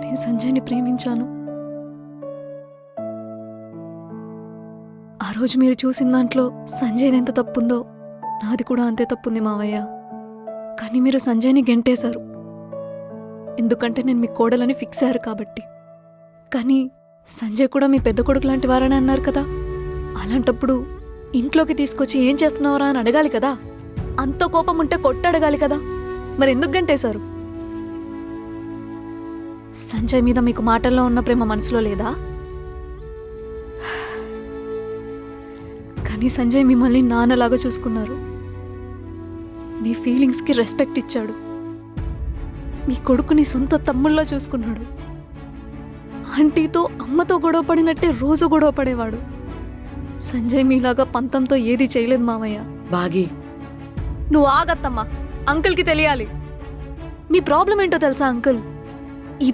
నేను సంజయ్ని ప్రేమించాను. ఆ రోజు మీరు చూసిన దాంట్లో సంజయ్ది ఎంత తప్పుందో నాది కూడా అంతే తప్పుంది మావయ్య. కానీ మీరు సంజయ్ని గెంటేశారు, ఎందుకంటే నేను మీ కోడలని ఫిక్స్ అయ్యారు కాబట్టి. కానీ సంజయ్ కూడా మీ పెద్ద కొడుకు లాంటి వారని అన్నారు కదా. అలాంటప్పుడు ఇంట్లోకి తీసుకొచ్చి ఏం చేస్తున్నావురా అని అడగాలి కదా. అంత కోపం ఉంటే కొట్టడగాలి కదా. మరి ఎందుకు గంటేశారు? సంజయ్ మీద మీకు మాటల్లో ఉన్న ప్రేమ మనసులో లేదా? కానీ సంజయ్ మిమ్మల్ని నాన్నలాగా చూసుకున్నారు. మీ ఫీలింగ్స్కి రెస్పెక్ట్ ఇచ్చాడు. మీ కొడుకుని సొంత తమ్ముళ్ళలో చూసుకున్నాడు. ఆంటీతో అమ్మతో గొడవ పడినట్టే రోజు గొడవ పడేవాడు. సంజయ్ మీలాగా పంతంతో ఏది చేయలేదు మావయ్య. బాగి, నువ్వు ఆగత్తమ్మా. అంకుల్కి తెలియాలి. మీ ప్రాబ్లం ఏంటో తెలుసా అంకుల్? ఈ